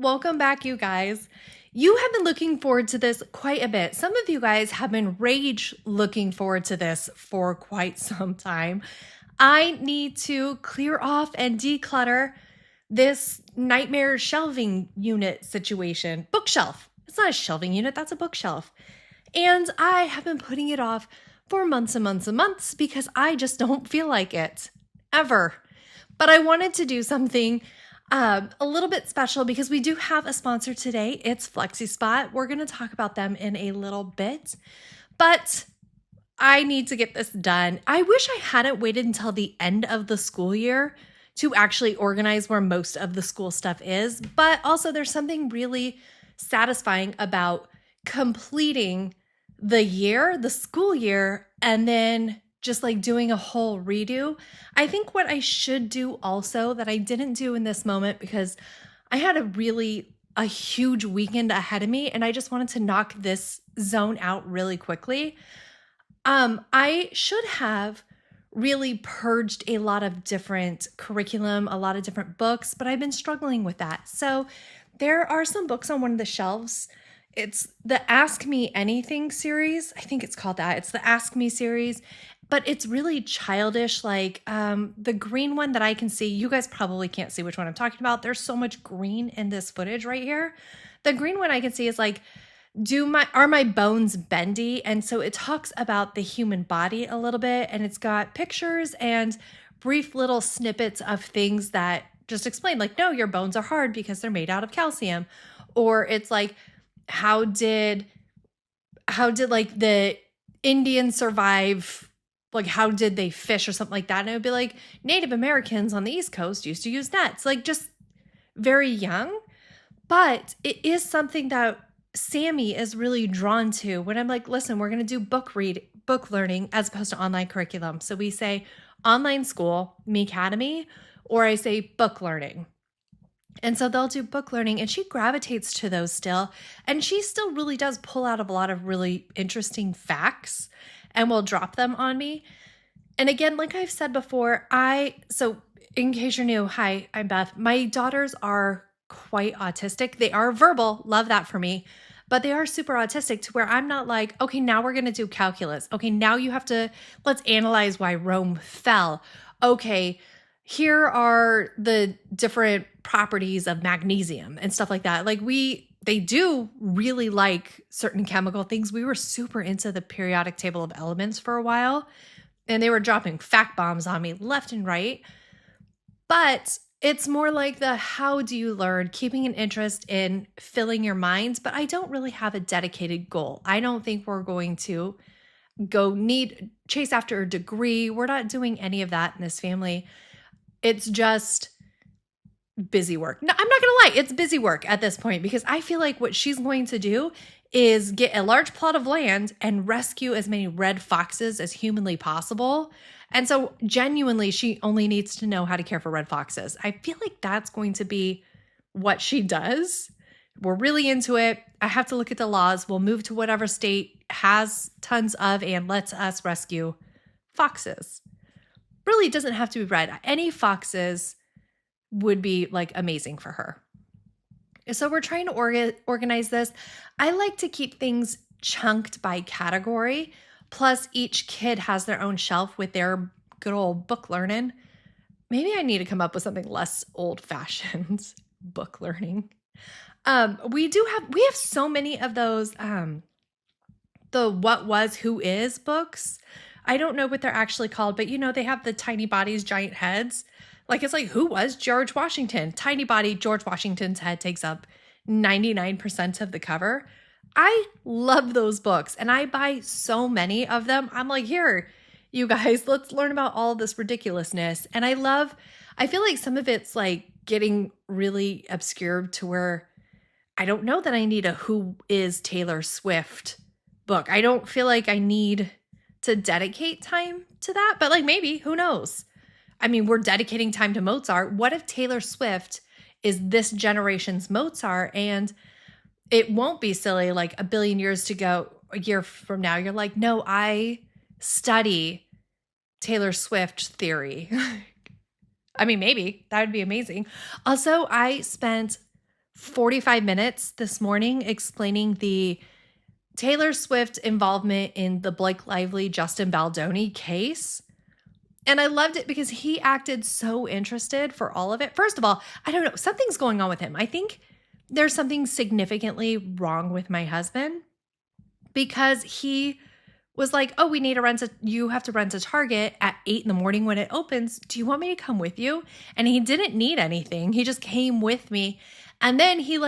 welcome back, you guys. You have been looking forward to this quite a bit. Some of you guys have been rage looking forward to this for quite some time. I need to clear off and declutter this nightmare shelving unit situation. Bookshelf. It's not a shelving unit, that's a bookshelf. And I have been putting it off for months and months and months because I just don't feel like it ever. But I wanted to do something a little bit special because we do have a sponsor today. It's FlexiSpot. We're going to talk about them in a little bit, but I need to get this done. I wish I hadn't waited until the end of the school year to actually organize where most of the school stuff is, but also there's something really satisfying about completing the year, the school year, and then just like doing a whole redo. I think what I should do also that I didn't do in this moment because I had a huge weekend ahead of me and I just wanted to knock this zone out really quickly. I should have really purged a lot of different curriculum, a lot of different books, but I've been struggling with that. So there are some books on one of the shelves. It's the Ask Me Anything series. I think it's called that. It's the Ask Me series, but it's really childish. Like the green one that I can see, you guys probably can't see which one I'm talking about. There's so much green in this footage right here. The green one I can see is like, are my bones bendy? And so it talks about the human body a little bit, and it's got pictures and brief little snippets of things that just explain like, no, your bones are hard because they're made out of calcium. Or it's like, how did like the Indians survive? Like, how did they fish or something like that? And it would be like Native Americans on the East Coast used to use nets, like just very young. But it is something that Sammy is really drawn to when I'm like, listen, we're going to do book learning as opposed to online curriculum. So we say online school, Me Academy, or I say book learning. And so they'll do book learning and she gravitates to those still. And she still really does pull out a lot of really interesting facts and will drop them on me. And again, like I've said before, so in case you're new, hi, I'm Beth. My daughters are quite autistic. They are verbal, love that for me, but they are super autistic to where I'm not like, okay, now we're going to do calculus. Okay, now let's analyze why Rome fell. Okay, here are the different properties of magnesium and stuff like that. Like they do really like certain chemical things. We were super into the periodic table of elements for a while, and they were dropping fact bombs on me left and right. But it's more like the how do you learn, keeping an interest in filling your minds, but I don't really have a dedicated goal. I don't think we're going to chase after a degree. We're not doing any of that in this family. It's just busy work. No, I'm not going to lie. It's busy work at this point because I feel like what she's going to do is get a large plot of land and rescue as many red foxes as humanly possible. And so genuinely, she only needs to know how to care for red foxes. I feel like that's going to be what she does. We're really into it. I have to look at the laws. We'll move to whatever state has tons of and lets us rescue foxes. Really doesn't have to be red. Any foxes would be like amazing for her. So we're trying to organize this. I like to keep things chunked by category. Plus each kid has their own shelf with their good old book learning. Maybe I need to come up with something less old-fashioned book learning. We have so many of those, the what was, who is books. I don't know what they're actually called, but they have the tiny bodies, giant heads. Like it's like, who was George Washington? Tiny body, George Washington's head takes up 99% of the cover. I love those books and I buy so many of them. I'm like, here, you guys, let's learn about all this ridiculousness. And I feel like some of it's like getting really obscured to where I don't know that I need a Who is Taylor Swift book. I don't feel like I need to dedicate time to that, but like maybe, who knows? I mean, we're dedicating time to Mozart. What if Taylor Swift is this generation's Mozart and it won't be silly like a billion years to go, a year from now, you're like, no, I study Taylor Swift theory. I mean, maybe that would be amazing. Also, I spent 45 minutes this morning explaining the Taylor Swift involvement in the Blake Lively, Justin Baldoni case. And I loved it because he acted so interested for all of it. First of all, I don't know, something's going on with him. I think there's something significantly wrong with my husband because he was like, oh, you have to rent a Target at 8 in the morning when it opens. Do you want me to come with you? And he didn't need anything. He just came with me. And then he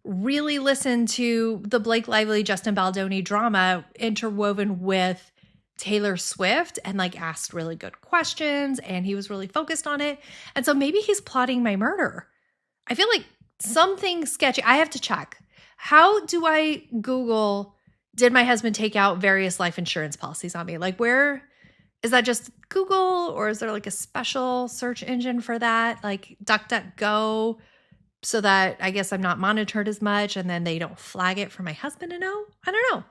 really listened to the Blake Lively, Justin Baldoni drama interwoven with Taylor Swift and asked really good questions, and he was really focused on it. And so maybe he's plotting my murder. I feel like something sketchy. I have to check. How do I Google, did my husband take out various life insurance policies on me? Where is that, just Google, or is there a special search engine for that? DuckDuckGo, so that I guess I'm not monitored as much and then they don't flag it for my husband to know? I don't know.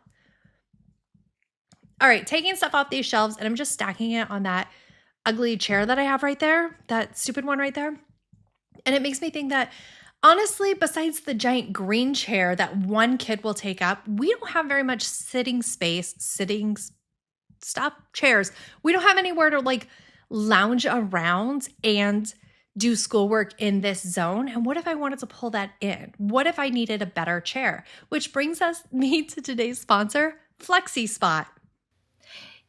All right, taking stuff off these shelves, and I'm just stacking it on that ugly chair that I have right there, that stupid one right there. And it makes me think that, honestly, besides the giant green chair that one kid will take up, we don't have very much sitting chairs. We don't have anywhere to lounge around and do schoolwork in this zone. And what if I wanted to pull that in? What if I needed a better chair? Which brings me to today's sponsor, FlexiSpot.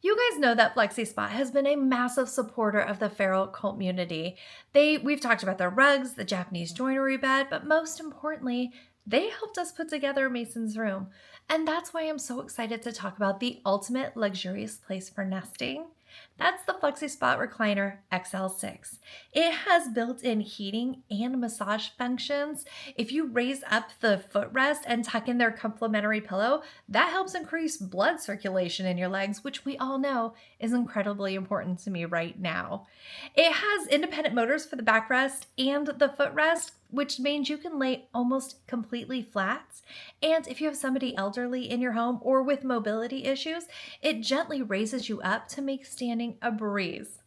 You guys know that FlexiSpot has been a massive supporter of the feral community. We've talked about their rugs, the Japanese joinery bed, but most importantly, they helped us put together Mason's room. And that's why I'm so excited to talk about the ultimate luxurious place for nesting. That's the FlexiSpot Recliner XL6. It has built-in heating and massage functions. If you raise up the footrest and tuck in their complimentary pillow, that helps increase blood circulation in your legs, which we all know is incredibly important to me right now. It has independent motors for the backrest and the footrest, which means you can lay almost completely flat. And if you have somebody elderly in your home or with mobility issues, it gently raises you up to make standing a breeze.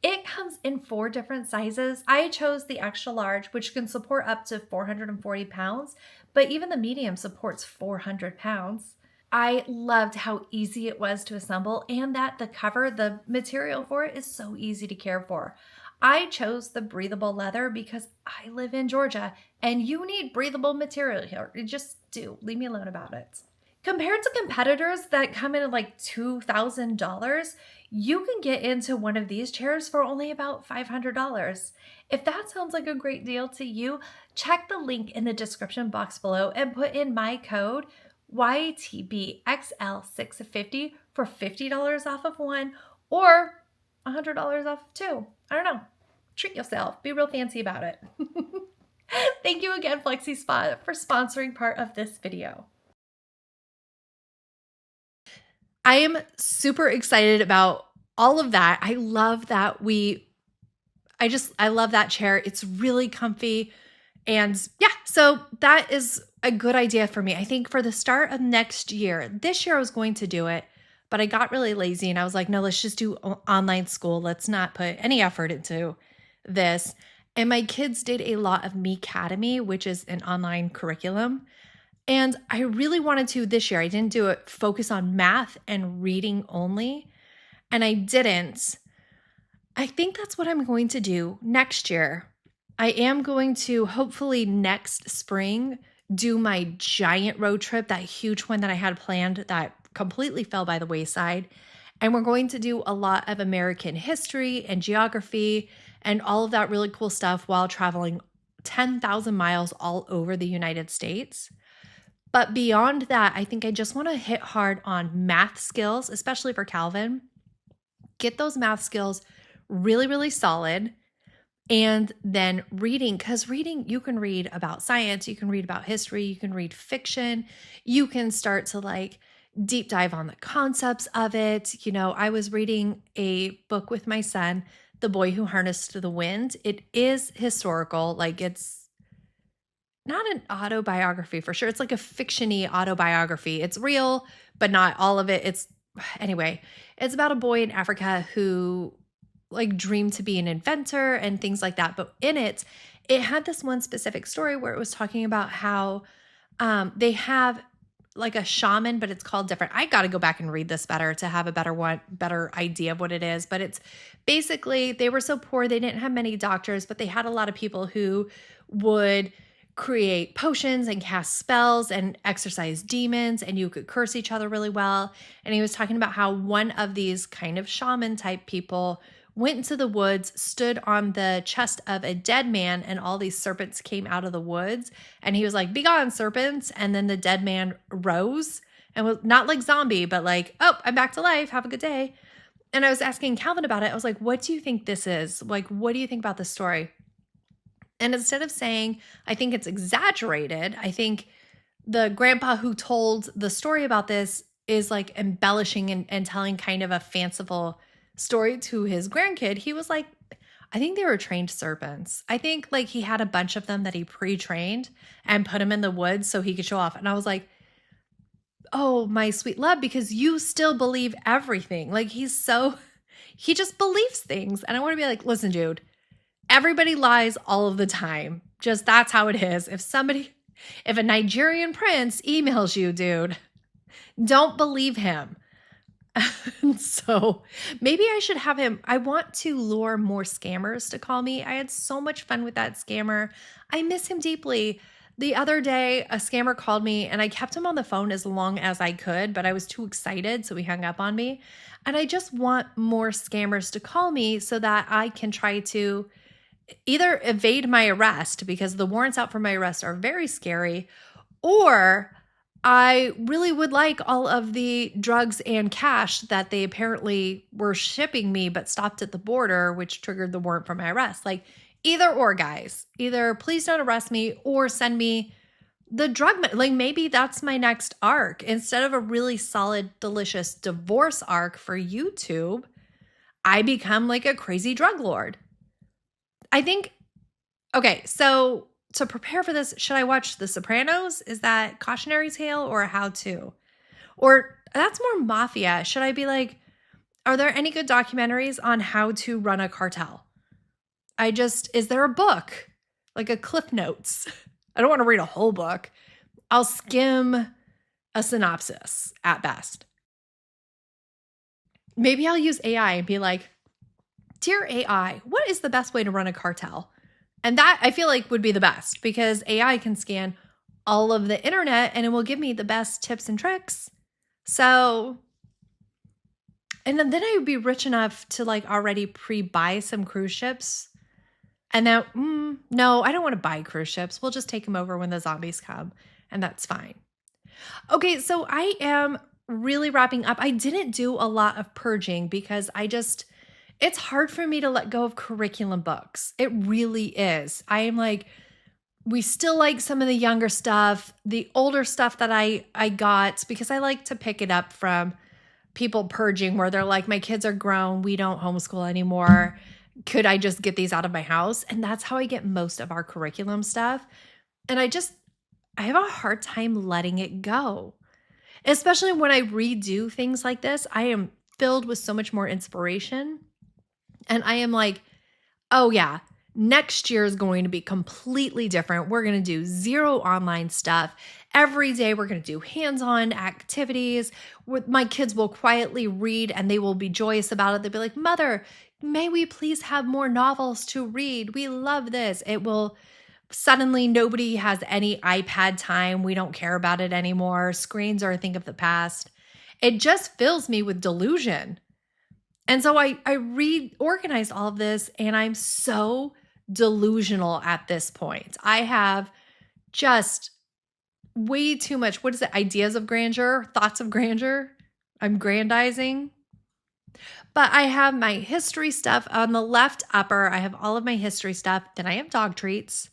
It comes in 4 different sizes. I chose the extra large, which can support up to 440 pounds, but even the medium supports 400 pounds. I loved how easy it was to assemble and that the material for it is so easy to care for. I chose the breathable leather because I live in Georgia and you need breathable material here. You just do. Leave me alone about it. Compared to competitors that come in at $2,000, you can get into one of these chairs for only about $500. If that sounds like a great deal to you, check the link in the description box below and put in my code YTBXL650 for $50 off of one or $100 off of 2. I don't know. Treat yourself. Be real fancy about it. Thank you again, FlexiSpot, for sponsoring part of this video. I am super excited about all of that. I love that I love that chair. It's really comfy. And yeah, so that is a good idea for me. I think for the start of next year, this year I was going to do it, but I got really lazy and I was like, no, let's just do online school. Let's not put any effort into this. And my kids did a lot of Me Academy, which is an online curriculum. And I really wanted to this year. I didn't do it, focus on math and reading only. And I didn't. I think that's what I'm going to do next year. I am going to hopefully next spring do my giant road trip, that huge one that I had planned that completely fell by the wayside. And we're going to do a lot of American history and geography and all of that really cool stuff while traveling 10,000 miles all over the United States. But beyond that, I think I just want to hit hard on math skills, especially for Calvin. Get those math skills really, really solid. And then reading, because reading, you can read about science, you can read about history, you can read fiction, you can start to deep dive on the concepts of it. I was reading a book with my son, The Boy Who Harnessed the Wind. It is historical, it's not an autobiography for sure. It's a fiction-y autobiography. It's real, but not all of it. Anyway, it's about a boy in Africa who dreamed to be an inventor and things like that. But in it it had this one specific story where it was talking about how they have like a shaman, but it's called different. I got to go back and read this better to have a better idea of what it is. But it's basically they were so poor, they didn't have many doctors, but they had a lot of people who would create potions and cast spells and exorcise demons, and you could curse each other really well. And he was talking about how one of these kind of shaman type people went into the woods, stood on the chest of a dead man, and all these serpents came out of the woods. And he was like, "Be gone, serpents." And then the dead man rose and was not like zombie, but like, "Oh, I'm back to life. Have a good day." And I was asking Calvin about it. I was like, "What do you think this is? Like, what do you think about this story?" And instead of saying, "I think it's exaggerated," I think the grandpa who told the story about this is like embellishing and telling kind of a fanciful story to his grandkid. He was like, "I think they were trained serpents. I think like he had a bunch of them that he pre-trained and put them in the woods so he could show off." And I was like, "Oh, my sweet love, because you still believe everything." Like he just believes things. And I want to be like, "Listen, dude, everybody lies all of the time. Just that's how it is. If a Nigerian prince emails you, dude, don't believe him." So maybe I should have him. I want to lure more scammers to call me. I had so much fun with that scammer. I miss him deeply. The other day, a scammer called me and I kept him on the phone as long as I could, but I was too excited, so he hung up on me. And I just want more scammers to call me so that I can try to either evade my arrest, because the warrants out for my arrest are very scary, or I really would like all of the drugs and cash that they apparently were shipping me but stopped at the border, which triggered the warrant for my arrest. Like either or, guys. Either please don't arrest me or send me the drug. Like maybe that's my next arc. Instead of a really solid, delicious divorce arc for YouTube, I become like a crazy drug lord. I think, okay, so to prepare for this, should I watch The Sopranos? Is that cautionary tale or how to? Or that's more mafia. Should I be like, are there any good documentaries on how to run a cartel? Is there a book? Like a Cliff Notes? I don't want to read a whole book. I'll skim a synopsis at best. Maybe I'll use AI and be like, "Dear AI, what is the best way to run a cartel?" And that I feel like would be the best, because AI can scan all of the internet and it will give me the best tips and tricks. So, and then I would be rich enough to like already pre-buy some cruise ships. And now, no, I don't want to buy cruise ships. We'll just take them over when the zombies come, and that's fine. Okay, so I am really wrapping up. I didn't do a lot of purging because it's hard for me to let go of curriculum books. It really is. I am like, we still like some of the younger stuff, the older stuff that I got, because I like to pick it up from people purging where they're like, "My kids are grown. We don't homeschool anymore. Could I just get these out of my house?" And that's how I get most of our curriculum stuff. And I have a hard time letting it go, especially when I redo things like this. I am filled with so much more inspiration. And I am like, "Oh yeah, next year is going to be completely different. We're going to do zero online stuff. Every day we're going to do hands-on activities. My kids will quietly read and they will be joyous about it. They'll be like, 'Mother, may we please have more novels to read? We love this.'" It will suddenly, nobody has any iPad time. We don't care about it anymore. Screens are a thing of the past. It just fills me with delusion. And so I reorganized all of this, and I'm so delusional at this point. I have just way too much, what is it? Ideas of grandeur, thoughts of grandeur. I'm grandizing. But I have my history stuff on the left upper. I have all of my history stuff. Then I have dog treats.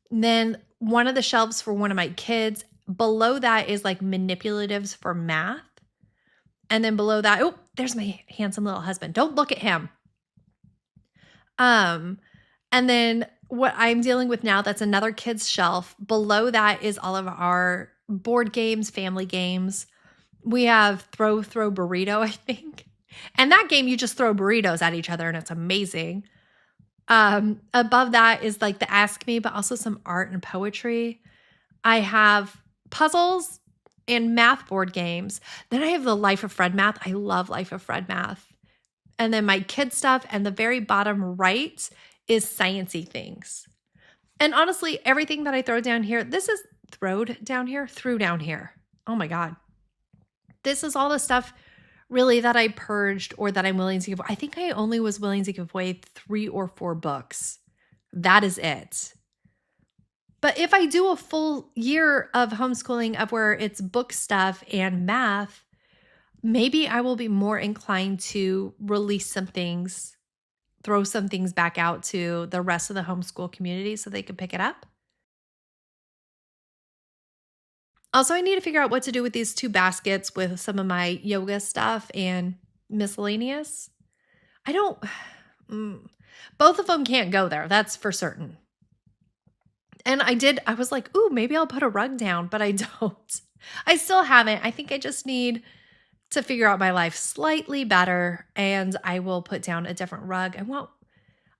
And then one of the shelves for one of my kids. Below that is like manipulatives for math. And then below that, oh, there's my handsome little husband. Don't look at him. And then what I'm dealing with now, that's another kid's shelf. Below that is all of our board games, family games. We have throw burrito, I think. And that game, you just throw burritos at each other and it's amazing. Above that is like the Ask Me, but also some art and poetry. I have puzzles and math board games. Then I have the Life of Fred math. I love Life of Fred math. And then my kid stuff, and the very bottom right is sciencey things. And honestly, everything that I throw down here, threw down here. Oh my God. This is all the stuff really that I purged or that I'm willing to give. I think I only was willing to give away 3 or 4 books. That is it. But if I do a full year of homeschooling of where it's book stuff and math, maybe I will be more inclined to release some things, throw some things back out to the rest of the homeschool community so they can pick it up. Also, I need to figure out what to do with these 2 baskets with some of my yoga stuff and miscellaneous. I don't, both of them can't go there. That's for certain. And I was like, ooh, maybe I'll put a rug down, but I don't. I still haven't. I think I just need to figure out my life slightly better, and I will put down a different rug.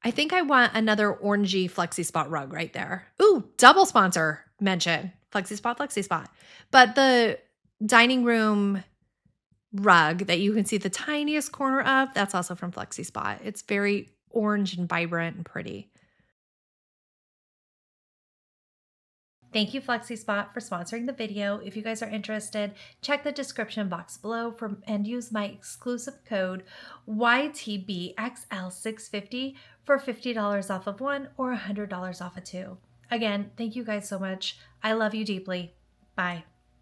I think I want another orangey FlexiSpot rug right there. Ooh, double sponsor mention. FlexiSpot. But the dining room rug that you can see the tiniest corner of, that's also from FlexiSpot. It's very orange and vibrant and pretty. Thank you, FlexiSpot, for sponsoring the video. If you guys are interested, check the description box below and use my exclusive code YTBXL650 for $50 off of 1 or $100 off of 2. Again, thank you guys so much. I love you deeply. Bye.